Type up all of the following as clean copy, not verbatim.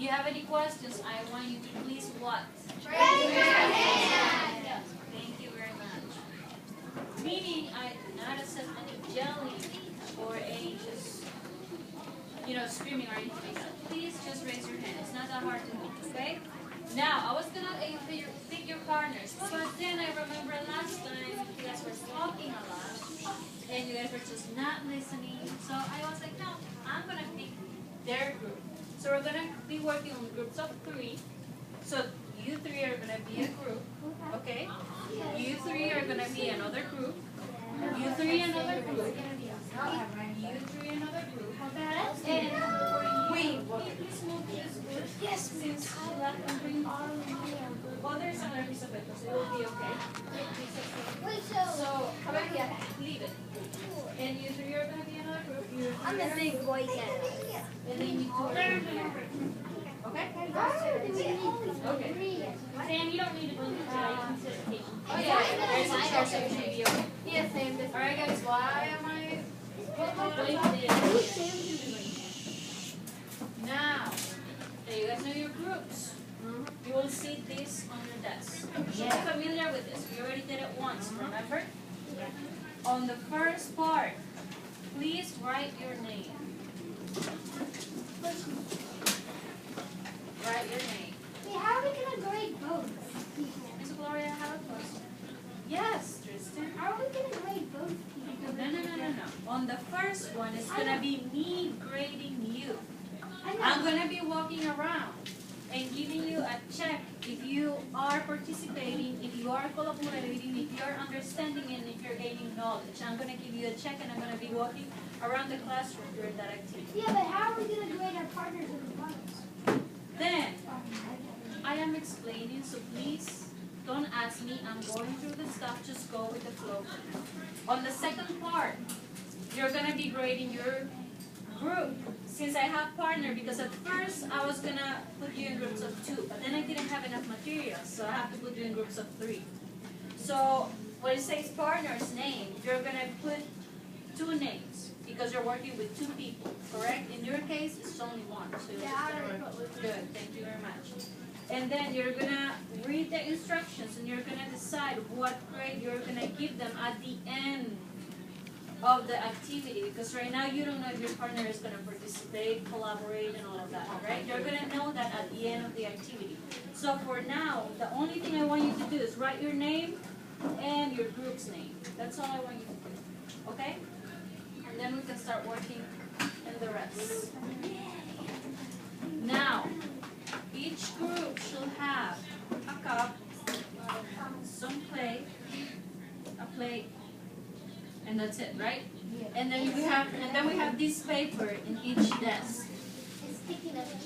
you have any questions, I want you to please what? Raise your hand. Yes, thank you very much. Meaning, I do not accept any yelling or any just, screaming or anything like that. Please just raise your hand. It's not that hard to do, okay? Now, I was going to pick your partners, but then I remember last time you guys were talking a lot, and you guys were just not listening. So I was like, no, I'm going to pick their group. So we're going to be working on groups of 3. So you 3 are going to be a group, okay? You 3 are going to be another group. You 3 another group. You 3 another group. And wait, please move this group. Yes, since you left and bring all of them. Well, there's another piece of it, so it will be okay. So, how about you leave it? And you 3 are going to be another group. I'm the big boy again. And then you 2 are going to be another group. Okay? Okay. Sam, you don't need to bring it today. You can sit at the table. Oh, yeah. There's a chair, so you should be okay. Yes, Sam. Alright, guys, why am I... Now, so you guys know your groups. You will see this on your desk. You're familiar with this. We already did it once, remember? On the first part, please write your name. Write your name. Wait, how are we going to grade both? Miss Gloria, I have a question. Yes, Tristan. How are we going to grade both people? No. On the first one, it's going to be me grading you. I'm going to be walking around and giving you a check if you are participating, if you are collaborating, if you are understanding, and if you're gaining knowledge. I'm going to give you a check, and I'm going to be walking around the classroom during that activity. Yeah, but how are we going to grade our partners in the finals? Then, I am explaining, so please don't ask me. I'm going through the stuff. Just go with the flow. On the second part, you're going to be grading your group. Since I have partner, because at first I was going to put you in groups of 2, but then I didn't have enough material, so I have to put you in groups of 3. So when it says partner's name, you're going to put 2 names, because you're working with 2 people, correct? In your case, it's only 1. So good, thank you very much. And then you're going to read the instructions, and you're going to decide what grade you're going to give them at the end of the activity, because right now you don't know if your partner is going to participate, collaborate, and all of that, right? You're going to know that at the end of the activity. So for now, the only thing I want you to do is write your name and your group's name. That's all I want you to do, okay? And then we can start working in the rest. Now, each group should have a cup, some clay, a plate, and that's it, right? And then we have this paper in each desk.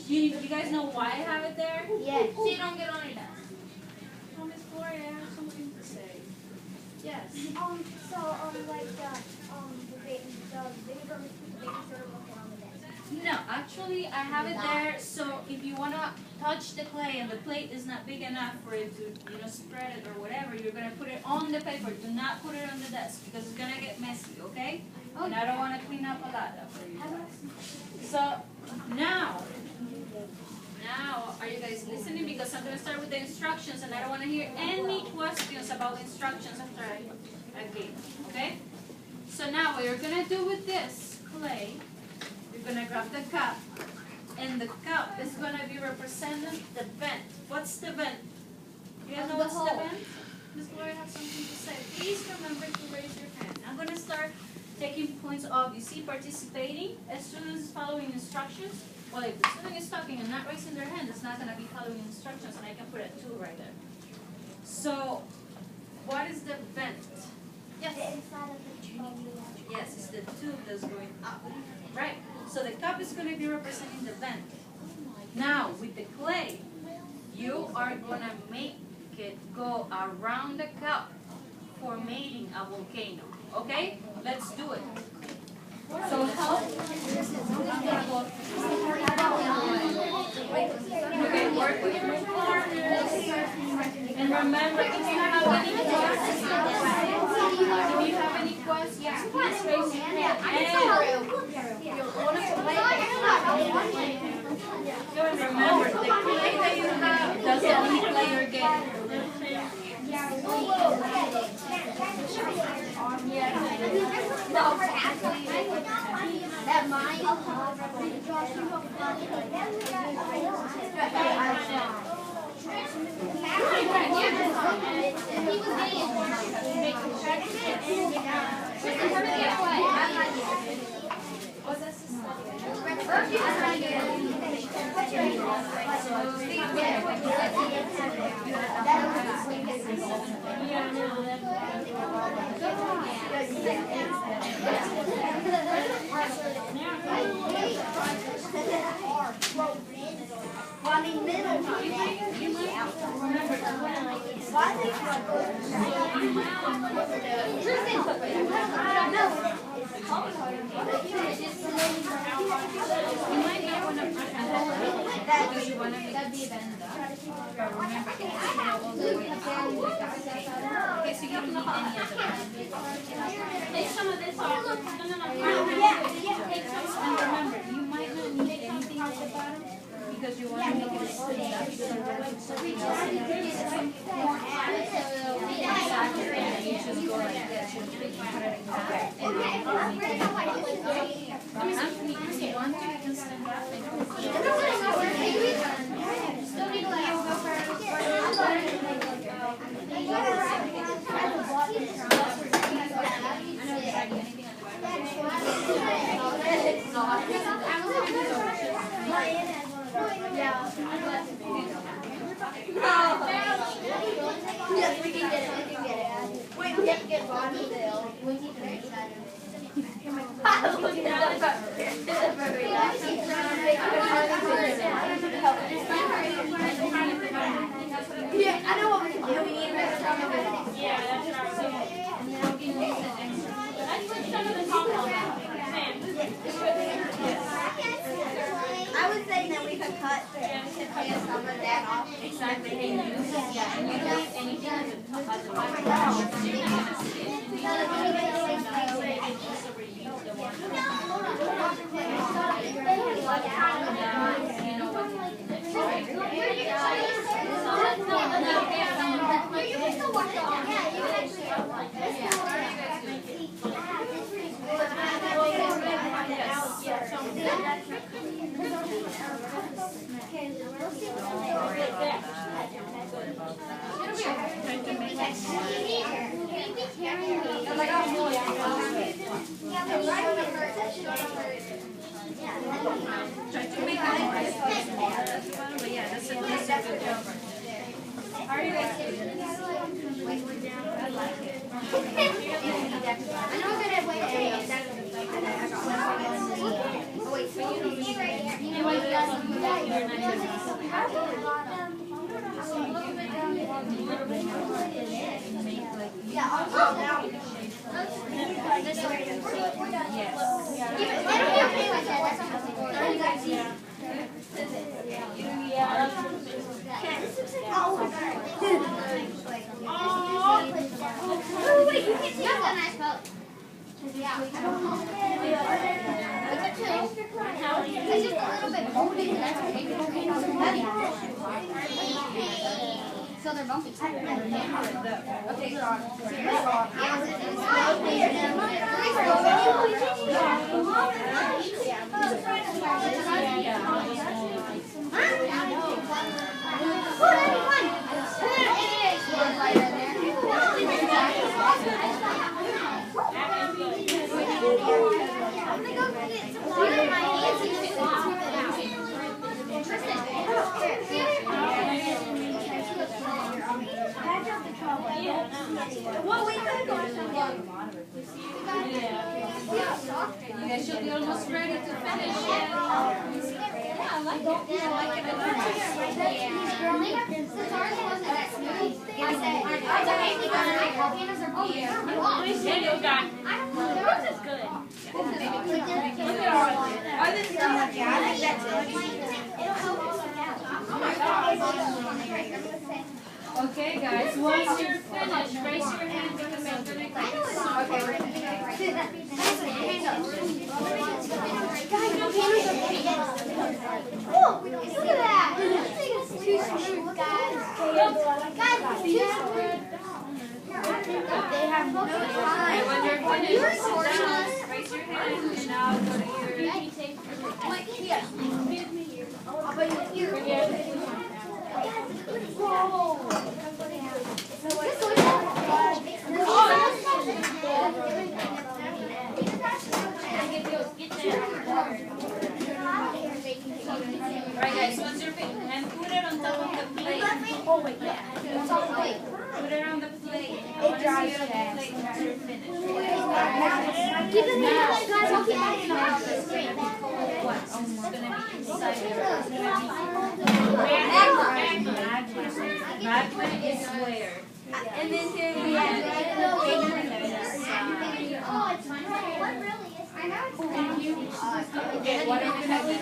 You guys know why I have it there? Yes. So you don't get on your desk. Oh, Miss Gloria, I have something to say. Yes. No, actually I have it there, so if you want to touch the clay and the plate is not big enough for it to, spread it or whatever, you're going to put it on the paper. Do not put it on the desk because it's going to get messy, okay? And I don't want to clean up a lot after you. So, now, are you guys listening? Because I'm going to start with the instructions, and I don't want to hear any questions about instructions after I gave them, okay? So now what you're going to do with this clay, you're going to grab the cup, and the cup is going to be representing the vent. What's the vent? You guys know what's the vent? Ms. Gloria has something to say. Please remember to raise your hand. I'm going to start taking points off. You see, participating as students following instructions. Well, if the student is talking and not raising their hand, it's not going to be following instructions, and I can put a 2 right there. So, what is the vent? Yes. The inside of the tube. Yes, it's the tube that's going up. Right. So the cup is going to be representing the vent. Now, with the clay, you are going to make it go around the cup, formating a volcano. Okay? Let's do it. So help. Okay, work with your partners. And remember, if you have any questions, please raise your hand. And remember, let me play your game. Take some of this off. No. Take some. And remember, you might not need anything at the bottom because you want to make it split up. So something else in there. You just go like this. You put it in half. Anthony, if you want to, you can stand up and Yes, we can get it. Wait, we have to get bottom bill. We need to make that. Yeah, I know what we can do. We need to make some of it. yeah, that's right. And then we can use it extra. Let's put some of the top on. I was saying that we could cut some of that off. Exactly. And use and you don't need anything at the top. You're not gonna see it. Try to make it nice. But yeah, that's a good job. How are you guys doing? I like it. I know we're gonna wait. Wait, so you don't need right here. You know what? Yeah, I'll go down. This way. Yes. It'll be okay like that. That's not Oh, wait, you can see that's a nice boat. Yeah. It's just a little bit bumpy. That's okay. So they're bumpy. Okay, I'm gonna go get some water in my hands and just swap it out. Tristan, well, we could go somewhere. You guys should be almost ready to finish. Yeah, I like it. I like it. Since ours wasn't that smooth, I said, ours are maybe good. Hannah's are good. Yeah, you got. I don't know. Yours is good. Look at ours. I think that's it. It'll help us out. Oh my God. Okay, guys, once you're finished, raise your hand because I'm going to click. Okay, we're going to do that right now. Hand up. Guys, no hands up. Oh, look at that. This thing is too smooth, guys. when you're finished, sit down, raise your hand, and now go to your... Right, guys, once you're finished, and put it on top of the plate. Put it on the plate. I want to see it on the plate once you're finished. What's going to be inside there? Magma is where? And then here we have okay, what are you going to do?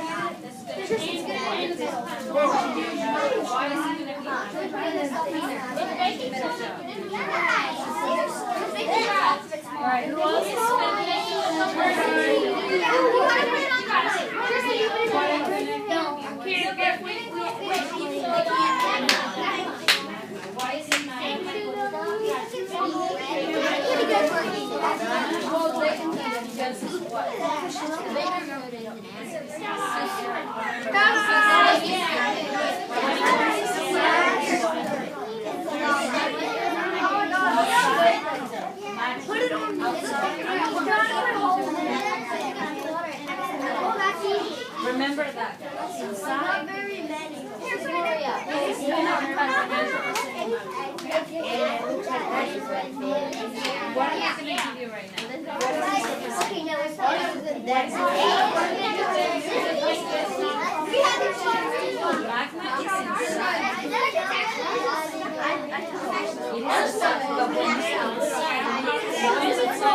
This is going to be in the why is it going to be alright, who else is why is it not? Because what? Put it on Remember that. Inside. What are you going to give you right now? Magma is inside. It is inside.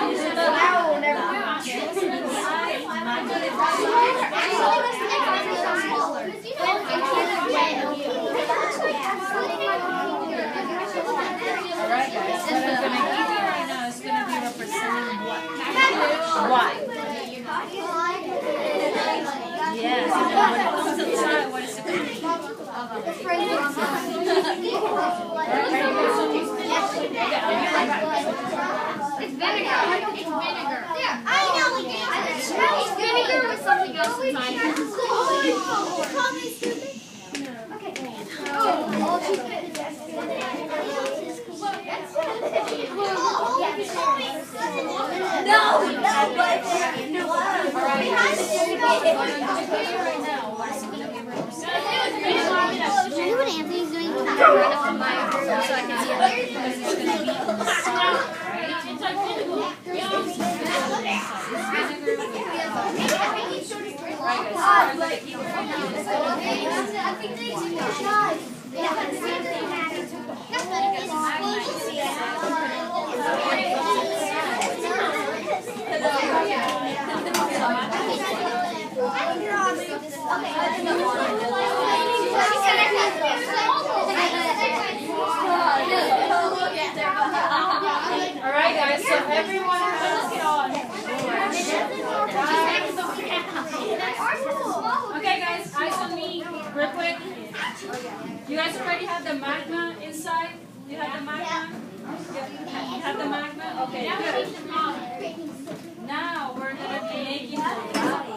Alright guys, what I'm going to give you right now is going to be representing what? Why? Yes, and then when it comes inside, what is it going to be? It's vinegar. It's vinegar. Yeah, I know it is. It smells vinegar with something else inside. Call me stupid. Okay. No, but should I do what Anthony's doing? So I can see it. Alright guys, so everyone has it on. Okay guys, eyes on me, real quick. You guys already have the magma inside? You have the magma? You have the magma? Okay, good. Now we're going to be making the lava.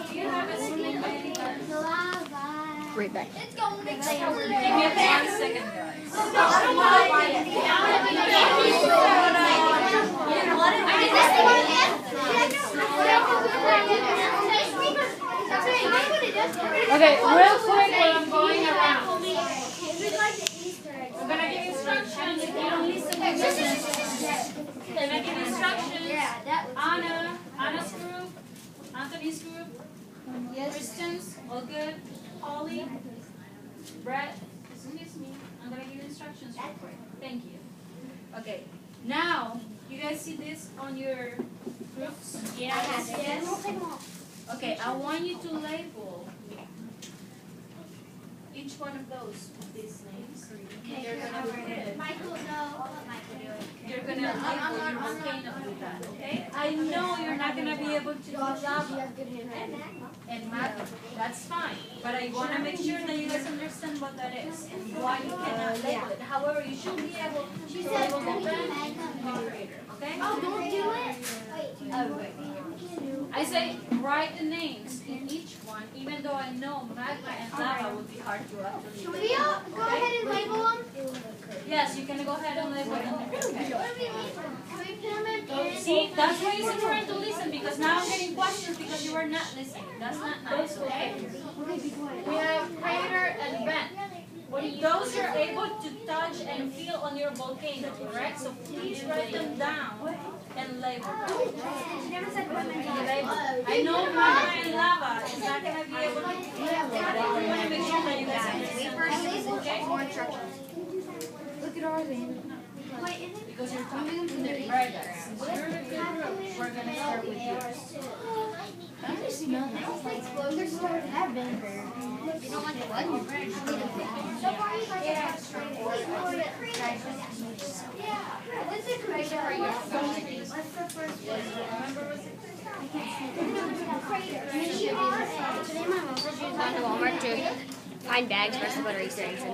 Do you have a swimming baby? Right back. Give me 1 second, guys. Okay, real quick while I'm going around. I'm going to give instructions. If you don't listen, then I give instructions. Anna's group, Anthony's group, Kristen's, all good. Holly, Brett, excuse me. I'm going to give instructions real quick. Thank you. Okay, now, you guys see this on your groups? Yes. Okay, I want you to label each one of those with these names. Okay, you're going to put Michael, no. I'll let Michael do it. You're going to label your volcano with that, okay? I know you're not going to be able to do lava and magma. That's fine. But I want to make sure that you guys understand what that is and why you cannot label it. However, you should be able to label the pen and the operator. Okay? Oh, don't do it. I say write the names in each one, even though I know magma and lava would be hard to actually. Should we go ahead and label them? Yes, you can go ahead and label them. Okay. Can we put them in pairs? See, that's why it's important to listen, because now I'm getting questions because you are not listening. That's not nice, okay? We have crater and vent. Those you're able to touch and feel on your volcano, correct? So please write them down and label them. I know magma and lava is not going to be able to do that, but I want to make sure that you guys understand. Okay? Look at ours, Amy. Because you're talking to the right guys. Since you're a good group, we're going to start with yours. I just smell that. There's so much vinegar. You don't want the what? What's the correction for your phone? What's the first one? Today my mom was Gone to Walmart to find bags for us to put our Easter eggs in.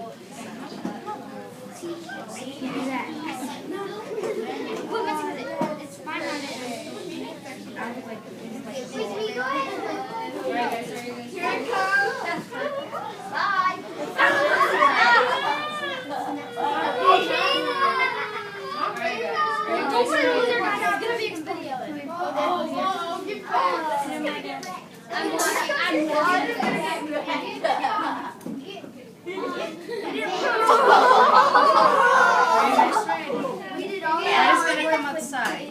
It's fine on it. Here it comes. Bye. Don't put it over there, guys. It's gonna be a video. I'm we did all that. It's going to come outside.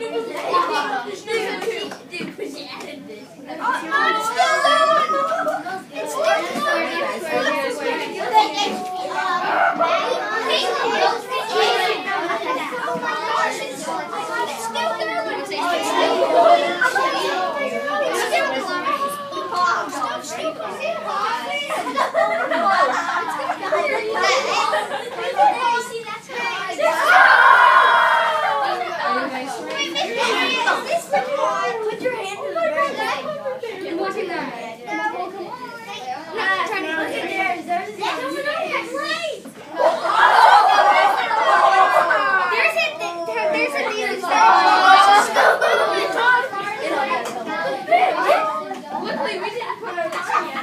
Put your hand in the bag. Look at that. Look at theirs. There's a Luckily, we didn't put our tongue yet.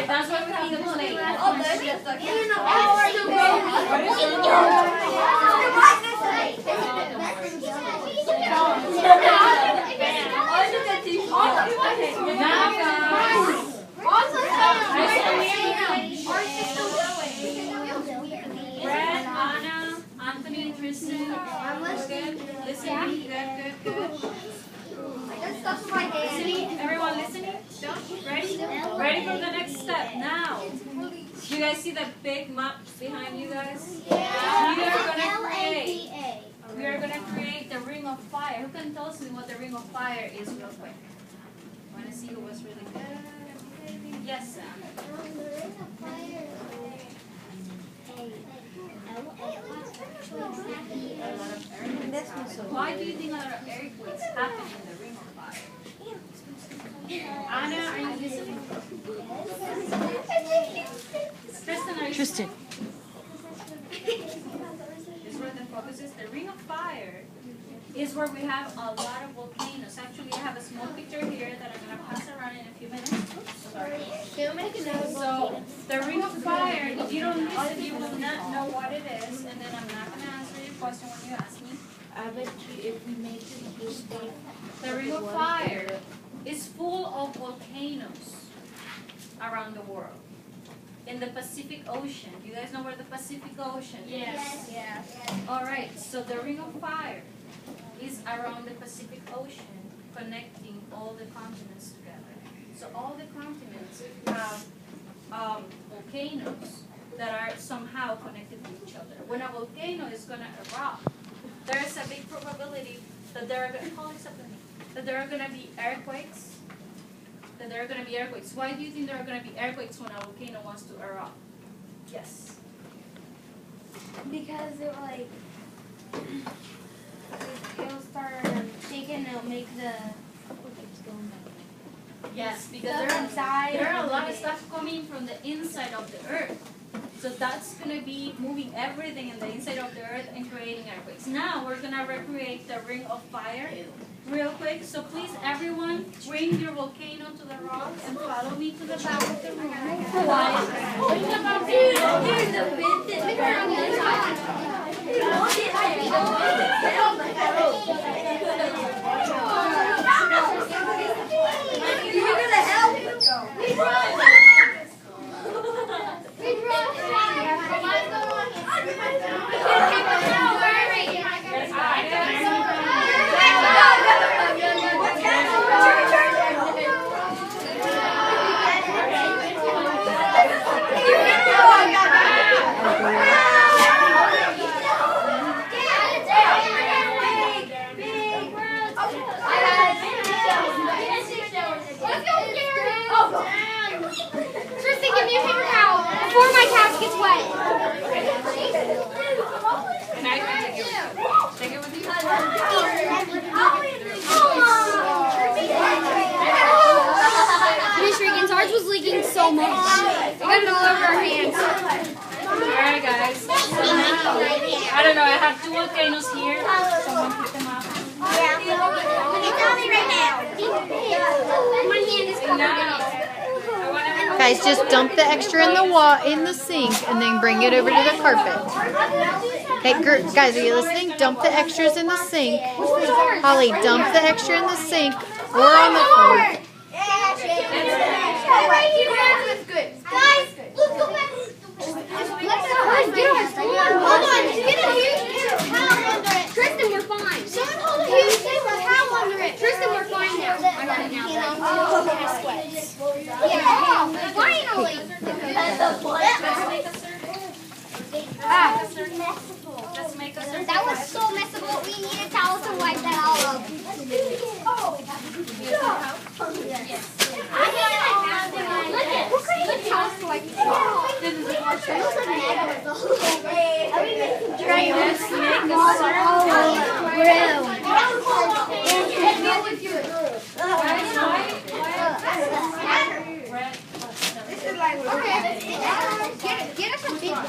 That's why we have the plate. Brad, Anna, Anthony, Tristan. Good. Listening. Good. Listening. Everyone listening? Ready? Ready for the next step. Now. You guys see the big map behind you guys? We are gonna create the ring of fire. Who can tell me what the ring of fire is real quick? Want to see who was really good? Yes, Sam. Why do you think a lot of earthquakes happen in the ring of fire? Anna, are you listening? Tristan, are you Tristan. This is where the focus is. The ring of fire is where we have a lot of volcanoes. Actually, I have a small picture here that I'm going to pass around in a few minutes. Oops, sorry. So, the ring of fire, if you don't listen, you will not know what it is, and then I'm not going to answer your question when you ask me. I bet you if we make it this day, The ring of fire is full of volcanoes around the world. In the Pacific Ocean. You guys know where the Pacific Ocean is? Yes. Alright, so the ring of fire is around the Pacific Ocean, connecting all the continents together. So all the continents have volcanoes that are somehow connected to each other. When a volcano is going to erupt, there is a big probability that there are going to be earthquakes, that there are going to be earthquakes. Why do you think there are going to be earthquakes when a volcano wants to erupt? Yes. Because it like it'll start shaking. It'll make the Yes, because there are a lot of stuff coming from the inside of the earth. So that's going to be moving everything in the inside of the earth and creating earthquakes. Now we're going to recreate the ring of fire real quick. So please, everyone, bring your volcano to the rock and follow me to the back of the room. Here's the bit You're gonna help? We run! Tristan, give me a paper towel before my couch gets wet. And I can take it with you. Miss Regan's ours was leaking so much. We got it all over our hands. Alright guys. So now, I don't know, I have two volcanoes here. Someone pick them up. My hand is covered. Guys, just dump the extra in the sink and then bring it over to the carpet. Hey, guys, are you listening? Dump the extras in the sink. Holly, dump the extra in the sink or on the floor. Guys, let's go back. Hold on, get a huge paper towel under it. Tristan, we're fine. Someone hold a huge paper towel under it. Tristan, we're fine now. I got it now. Yeah, finally. Let's make a circle. That was so messable. We need a towel to wipe that all up. Get us a big one.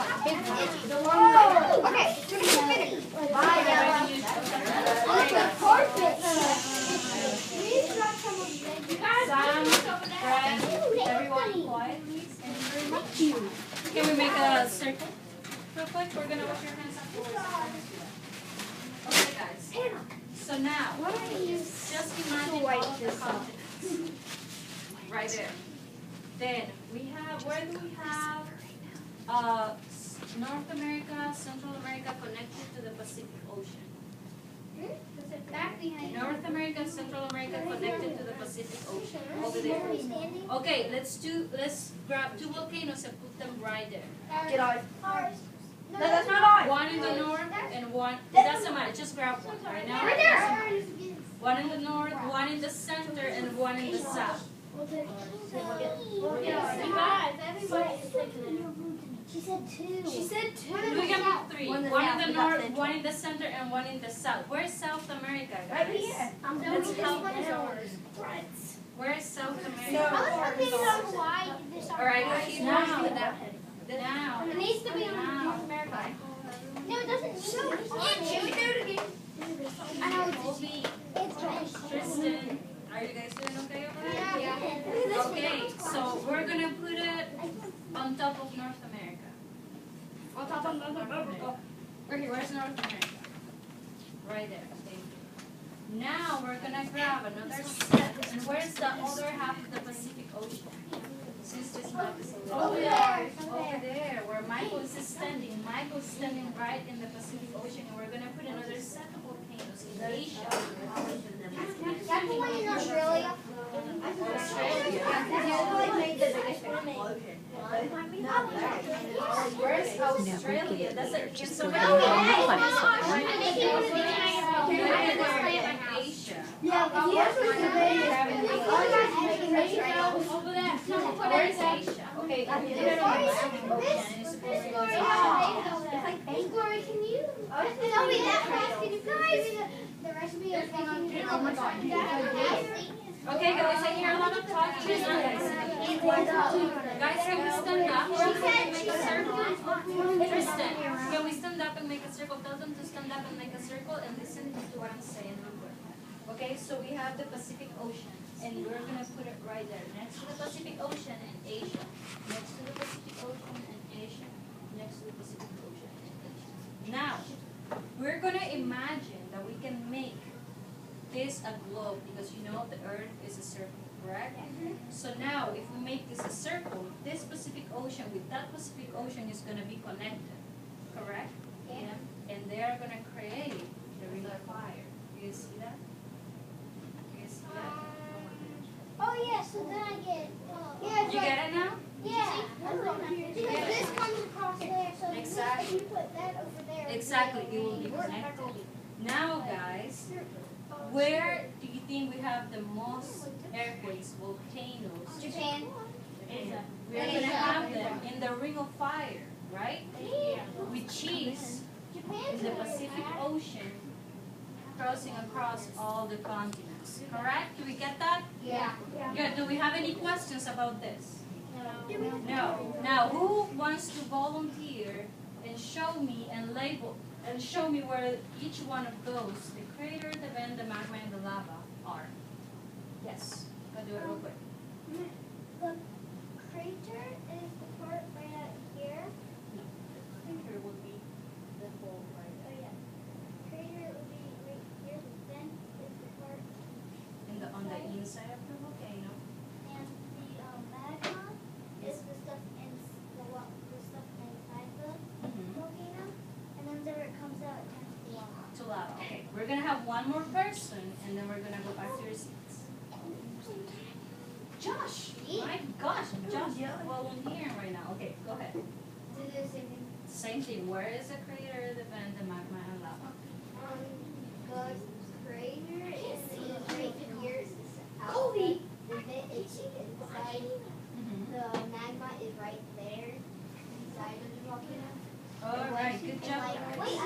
Okay, so it's vinegar. Everyone quiet, please. Can we make a circle real quick? We're going to wash your hands afterwards. Okay, guys. So now, just imagine all of the continents. Right there. Then, we have, where do we have North America, Central America connected to the Pacific Ocean? North America, Central America connected to the Pacific Ocean. Over there. Okay, let's grab two volcanoes and put them right there. Get ours. No, that's not ours. One in the north and one. It doesn't matter. Just grab one right now. Right there. One in the north, one in the center, and one in the south. She said two. We can put three. One in the north, one in the center, and one in the south. Where's South America, guys? Right here. Let's help ours. Where's South America? Alright, now. It needs to be on North America. No, it doesn't. I know it's Tristan, are you guys doing okay over there? Yeah. Okay, so we're gonna put it on top of North America. On top of North America. Where's North America? Right there. Thank you. Now we're gonna grab another set. And where's the other half of the Pacific Ocean? Since this map is over there, where Michael is standing. Michael's standing right in the Pacific Ocean, and we're gonna put another set of volcanoes in Asia. That's the one in Australia. Where's Australia? That's it. Just go down on the platform. Asia. Yeah, is Asia. Okay, if you look at the Pacific Ocean, it's supposed to be Asia. Miss Glory, can you? Tell me that fast. Can you guys? The recipe of oh my God. Okay, guys, I hear a lot of talking. Guys, can we stand up and make a circle? Tristan, can we stand up and make a circle? Tell them to stand up and make a circle and listen to what I'm saying real quick. Okay, so we have the Pacific Ocean, and we're going to put it right there. Next to the Pacific Ocean and Asia. Next to the Pacific Ocean and Asia. Next to the Pacific Ocean and Asia. Now, we're going to imagine that we can make this a globe because you know the Earth is a circle, correct? So now, if we make this a circle, this Pacific Ocean with that Pacific Ocean is going to be connected, correct? Yeah. And they are going to create the ring of fire. Do you see that? Do you see that? Oh yeah, so then I get. You get it now? Yeah. Because this comes across there, so Exactly. if you put that over there. Exactly, it will be connected. Now, guys, where do you think we have the most earthquakes, volcanoes? Japan. We are going to have them in the ring of fire, right? Yeah. Which is Japan. in the Pacific Ocean crossing across all the continents. Correct? Do we get that? Yeah. Good. Do we have any questions about this? No. Now, who wants to volunteer and show me and label and show me where each one of those, the crater, the vent, the magma, and the lava are? Yes. I'll do it real quick. The crater is the part right out here. No. The crater would be the whole right Oh yeah. Crater would be right here. The vent is the part, on the inside of the volcano. and the magma is the stuff in the stuff inside the volcano, and then whenever it comes out, it turns to lava. To lava. Okay. We're gonna have one more person, and then we're gonna go back to your seats. Josh. My gosh, Josh, volunteering right now. Okay, go ahead. Do the same thing. Same thing. Where is the crater, the vent, the magma, and lava? The crater is right here. Kobe. The vent is inside. The magma is right there, inside of the volcano. All right. Good job. Wait,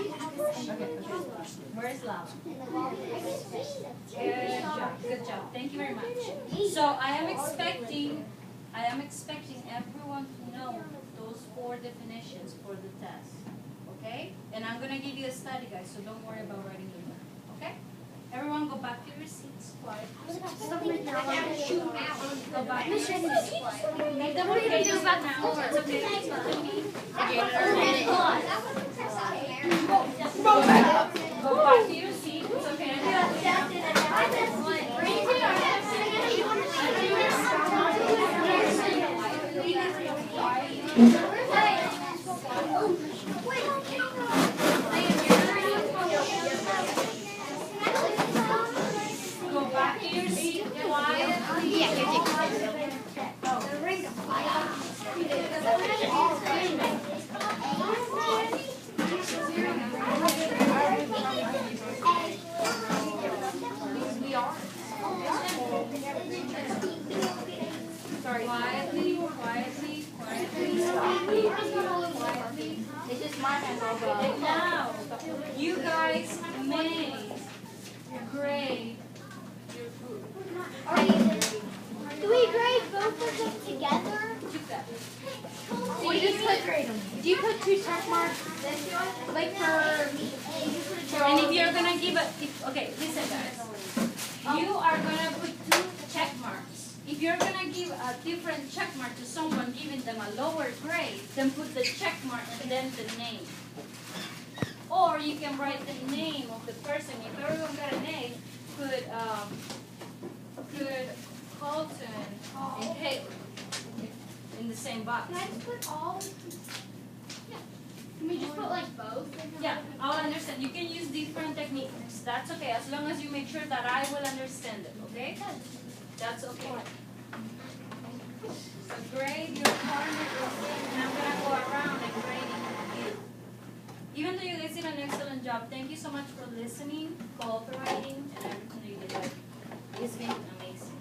Where's lava? and the volcano is Good job. Good job. Thank you very much. So I am expecting everyone to know those 4 definitions for the test. Okay? And I'm gonna give you a study guide, so don't worry about writing them down. Okay? Everyone go back to your seats. Quiet. Go back to your seats. Make them okay. Do that now. It's okay. Go back to your seat. It's okay. Go back to your seat quietly. Yeah, here you go. Sorry, quietly, quietly, quietly, quietly. It's just mine and And now, you guys may grade your food. Do we grade both of them together? Keep that. Do you put 2 check marks? Like And if you're gonna give okay, listen guys. You are gonna put 2 check marks. If you're gonna give a different check mark to someone, giving them a lower grade, then put the check mark and then the name. Or you can write the name of the person. If everyone got an A, put Colton and Caitlin in the same box. Can I just put all? Can we just put like both? Yeah, I'll understand. You can use different techniques. That's okay, as long as you make sure that I will understand it, okay? That's okay. So grade your partner, and I'm going to go around and grading you. Even though you guys did an excellent job, thank you so much for listening, cooperating, and everything that you did. It's been amazing.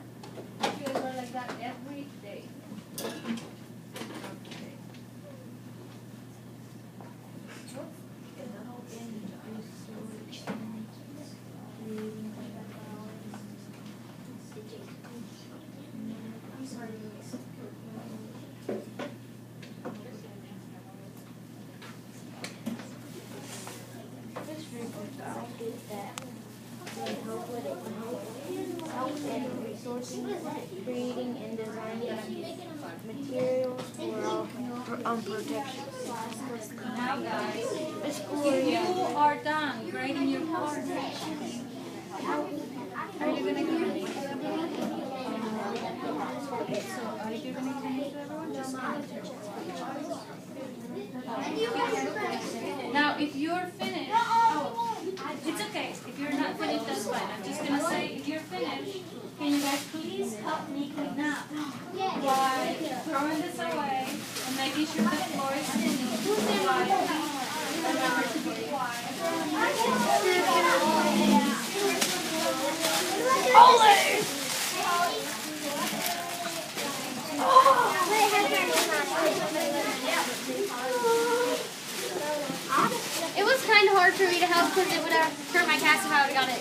You guys are like that every day. Creating and designing materials for protection. Now guys, if you are done grading your part, are you going to give it to everyone? Okay, so are you going to give it to everyone? Now if you're finished, it's okay. If you're not finished, that's fine. I'm just going to say, if you're finished, can you guys please help me clean up by throwing this away and making sure the floor is clean? Remember to be quiet. It was kind of hard for me to help because it would have hurt my cast if I would have got it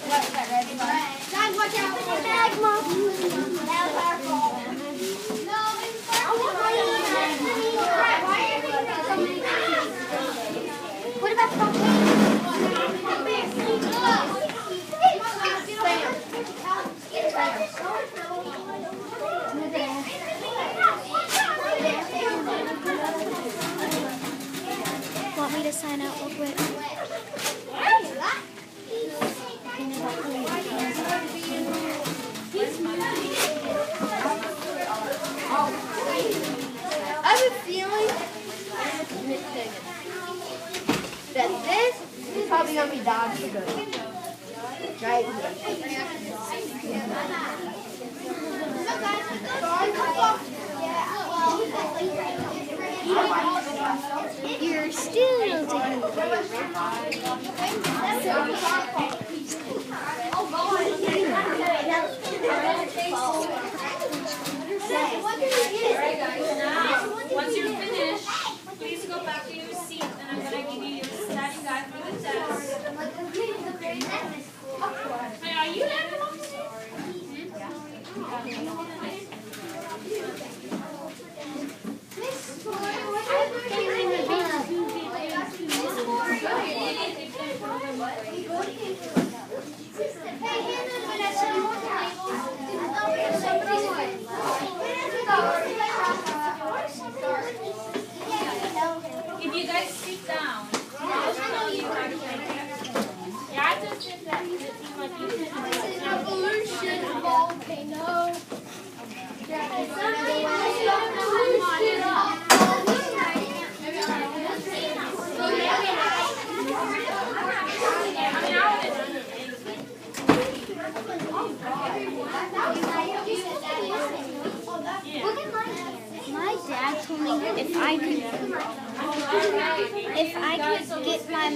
ready. Guys, watch out for your bag, Mom. That was our fault. What about the Want me to sign out real quick? I have a feeling that this is probably going to be dodged for good. Right You're still taking the Once you're finished, please go back to your seat and I'm going to give you your study guide for the test. Hey, are you everyone? If you guys sit down, I'll show you how to play. Yeah, I just did that because it seemed like you did. This is an evolution volcano. My dad told me if I could get my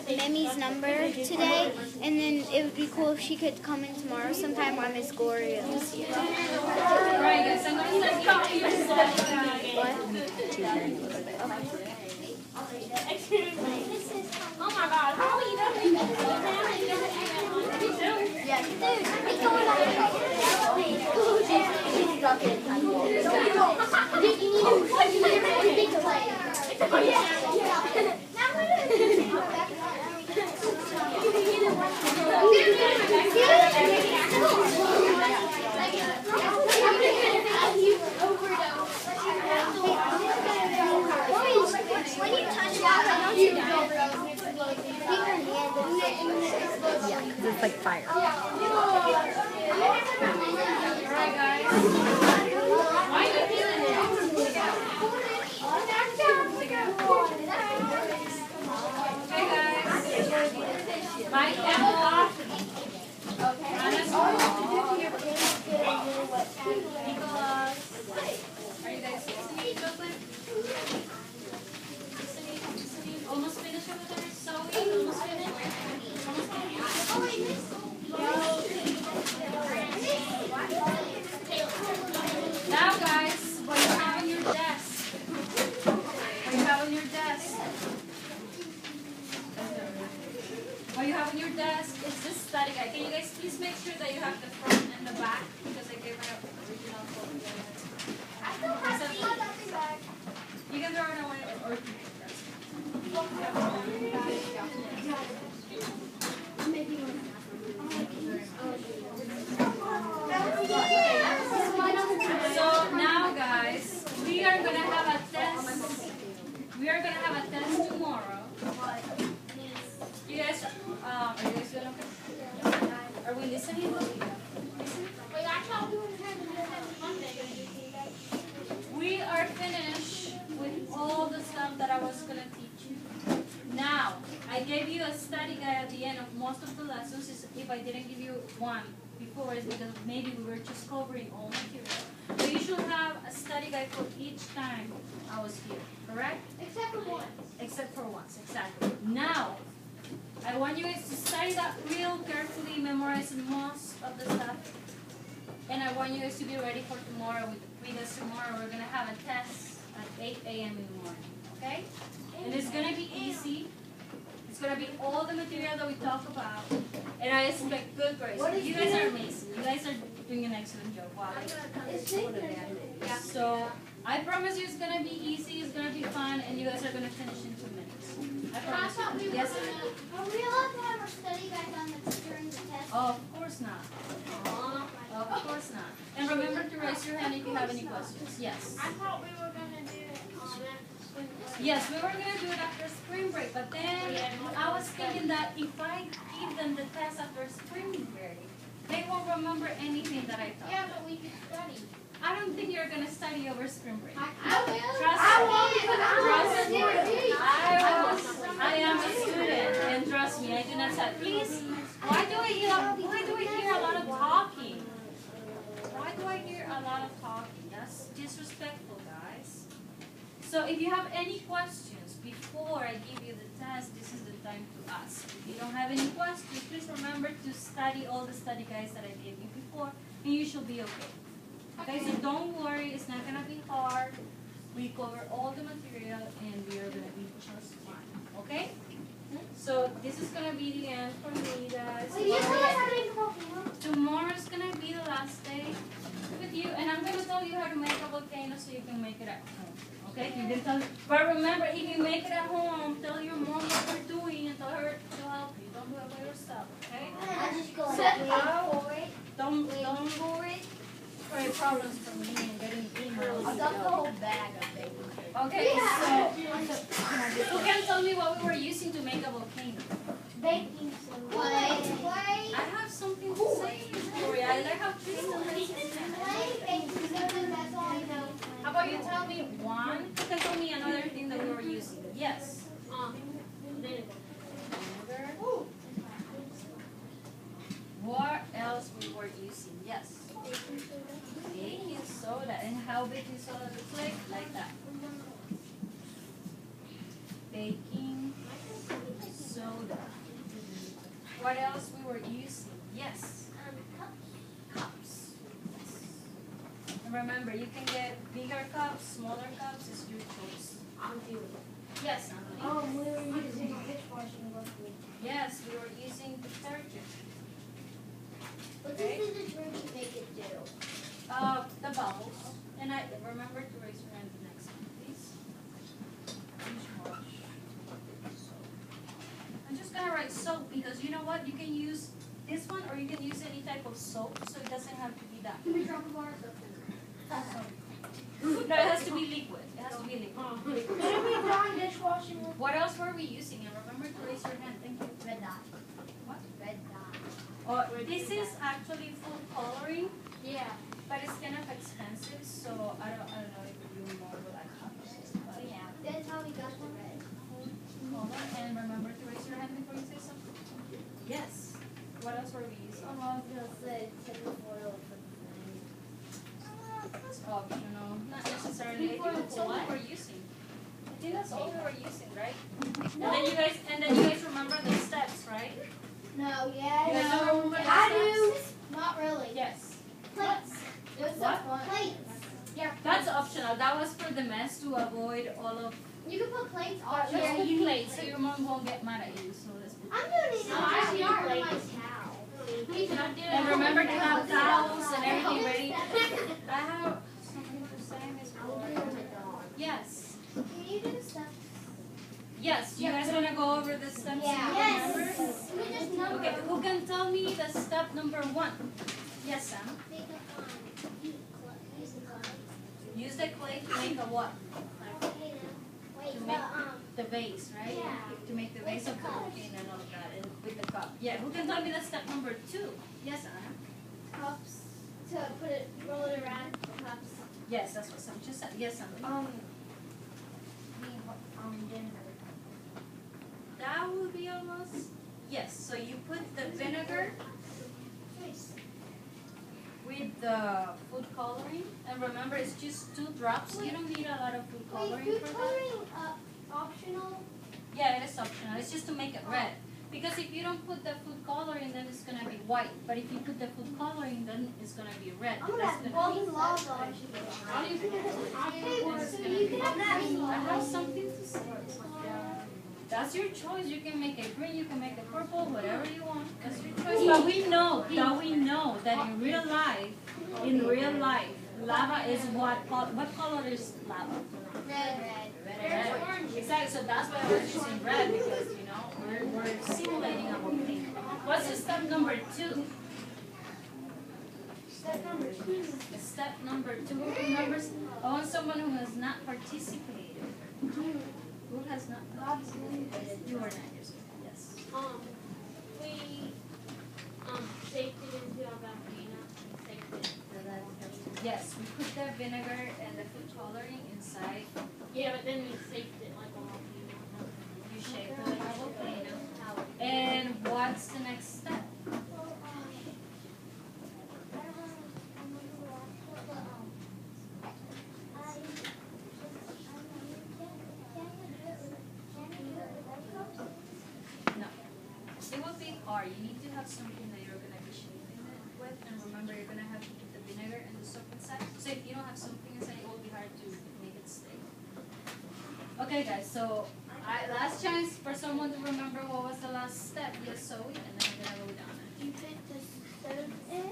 Mimi's number today, and then it would be cool if she could come in tomorrow sometime while Miss Gloria was here. Right, guys, I'm going to talk to your study guide. Oh my God, how are you doing? Yes. Dude, it's going on. When you touch that, I don't you know. Yeah, because it's like fire. Alright, guys. Why are you feeling it? Okay, guys. Mike, and off. Okay. gonna have a test. We are gonna have a test tomorrow. You guys, are you guys doing okay? Are we listening? Wait, I thought we were trying to do that Monday. We are finished with all the stuff that I was gonna teach you. Now, I gave you a study guide at the end of most of the lessons. If I didn't give you one before, it's because maybe we were just covering all material. But you should have a study guide for each time I was here, correct? Except for one. Except for once, exactly. Now, I want you guys to study that real carefully, memorize most of the stuff. And I want you guys to be ready for tomorrow. Because tomorrow we're going to have a test at 8 a.m. in the morning, okay? And it's going to be easy. It's going to be all the material that we talk about. And I expect good grades. You guys are amazing. You guys are doing an excellent job. Wow. Yeah. So I promise you it's going to be easy, it's going to be fun, and you guys are going to finish in 2 minutes. I promise you. Yes, sir. Are we allowed to have our study guide on during the test? Oh, of course not. Of course not. And remember to raise your hand if you have any questions. Yes. I thought we were going to do it on that spring break. Yes, we were going to do it after spring break, but then I was thinking that if I give them the test after spring break, they won't remember anything that I taught. Yeah, but we could study. I don't think you're going to study over spring break. I will. Trust me. I am a student, and trust me, I do not say, please, why do I hear a lot of talking? Why do I hear a lot of talking? That's disrespectful, guys. So if you have any questions before I give you the test, this is the time to ask. If you don't have any questions, please remember to study all the study guides that I gave you before, and you should be okay. Okay, so don't worry, it's not going to be hard. We cover all the material, and we are going to be just fine. Okay? So this is going to be the end for me, guys. Tomorrow's going to be the last day with you, and I'm going to tell you how to make a volcano so you can make it at home. Okay? You can tell, but remember, if you make it at home, tell your mom what you're doing and tell her to help you. Don't do it by yourself. Okay? I just go Don't for it. Create problems for me and getting emails. I'll dump the whole bag of baking soda. Okay, so who can tell me what we were using to make a volcano? Baking soda. Clay. I have something to say for you. I like how Tristan makes it. Clay, baking soda, that's all I know. How about you tell me one? You can tell me another thing that we were using. Yes. What else we were using? Yes. Baking soda. And how baking soda looks like that. Baking soda. What else we were using? Yes. Cups. And remember, you can get bigger cups, smaller cups. It's your choice. Yes, Anthony. We were using dishwashing liquid. Yes, we were using detergent. What does the detergent make it do? The bubbles. And I remember to raise your hand the next one, please. Dishwash. I'm just gonna write soap because you know what? You can use this one or you can use any type of soap, so it doesn't have to be that. Can we drop a bar of soap? No, it has to be liquid. It has to be liquid. Could we dry dishwashing liquid? What else were we using? And remember to raise your hand. Thank you. Red dot. What? Red dot. Oh, this is actually full coloring, Yeah. but it's kind of expensive, so I don't know if you more will like have this. But Yeah. That's how we got the red. color. And remember to raise your hand before you say something. Yes. What else were we using? Just the tinfoil for the flame. That's optional. Not necessarily. I think that's all we were using. I think that's all we were using, right? And then you guys remember the steps, right? No, You guys don't remember the I steps? do. Not really. Yes. Plates. It was so What? fun. Plates. Yeah. That's optional. That was for the mess to avoid all of. You can put plates on. Just Yeah, put you plates so your mom won't get mad at you. So let's put. I'm doing it in my yard with my towel. And remember to have towels and everything ready. I have something to say, Miss Moore. Yes. Can you do the stuff? Yes. You guys want to go over the steps? Yes. Remember? We just number. Okay. Who can tell me the step number 1? Yes, Sam. Make a use the clay. Use the clay clay to make a what? To make the vase, right? To make the vase of the volcano and all of that, and with the cup. Yeah, who can tell me that's step number 2? Yes, Anna? Cups to put it, roll it around. Cups. Yes, that's what some just said. Yes, somebody. Vinegar. That would be almost. Yes. So you put the vinegar with the food coloring, and remember, it's just 2 drops. You don't need a lot of food coloring Wait, food for that. coloring optional? Yeah, it is optional. It's just to make it red. Because if you don't put the food coloring, then it's gonna be white. But if you put the food coloring, then it's gonna be red. I'm gonna That's have gonna golden be. lava. I have something to say. That's your choice. You can make it green, you can make it purple, whatever you want. That's your choice. But we know that in real life, lava is what color is lava? Red. Red. Exactly. So that's why we're using red, because we're simulating a volcano. What's step number 2? Step number 2. Step number 2. Who remembers? I want someone who has not participated. Who has not participated? You are not yourself. Yes. We shaped it into a volcano. Yes, we put the vinegar and the food coloring inside. Yeah, but then we shaped it like a volcano. You shape it like a volcano. And what's the next step? No. It will be hard. You need to have something that you're going to be shaping it with. And remember, you're going to have to put the vinegar and the soap inside. So if you don't have something inside, it will be hard to make it stay. Okay, guys. So last chance for someone to remember what was the last step. Yes, Zoe, and then we're going to go down it. You put the soap in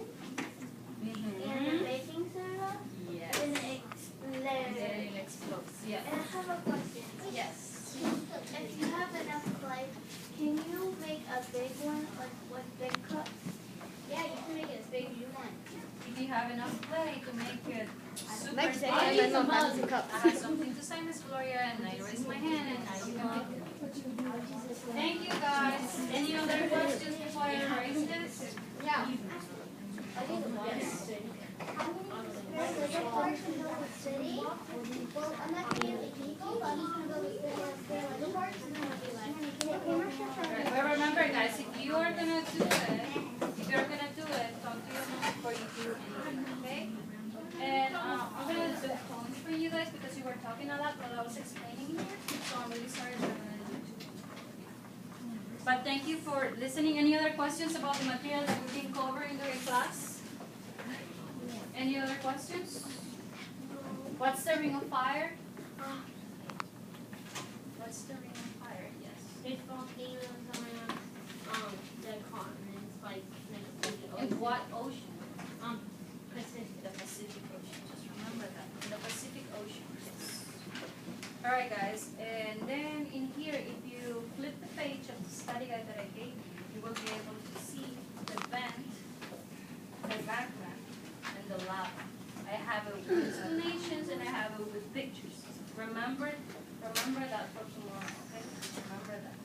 Mm-hmm. and the baking soda, Yes. and it And then explodes. it explodes. Yes. And I have a question. Yes. If you have enough clay, can you make a big one, like with big cups? Yeah, you can make it as big as you want. If you have enough clay to make it super Next big, time I have enough fancy cups. I have something to say, Miss Gloria, and I raise my hand, and now you can pick it. Thank you, guys. Any other questions before I erase this? Yeah. Yes. There's a park in the city. Well, I'm not gonna be people, but I'm just gonna go to the park and then I'll be like, But remember, guys, if you are gonna do it, talk to your mom before you do anything, okay? And I'm gonna do phones for you guys because you were talking a lot while I was explaining here. So I'm really sorry that I'm gonna do it. But thank you for listening. Any other questions about the material that we didn't cover in during class? Any other questions? What's the ring of fire? What's the ring of fire? Yes. there's volcanoes around the continents, like In what ocean? Pacific. The Pacific Ocean. Just remember that. In the Pacific Ocean. Yes. Alright, guys. And then in here, if you flip the page of the study guide that I gave you, you will be able to see the vent, the background, and the lava. I have it with explanations and I have it with pictures. Remember that for tomorrow, okay? Remember that.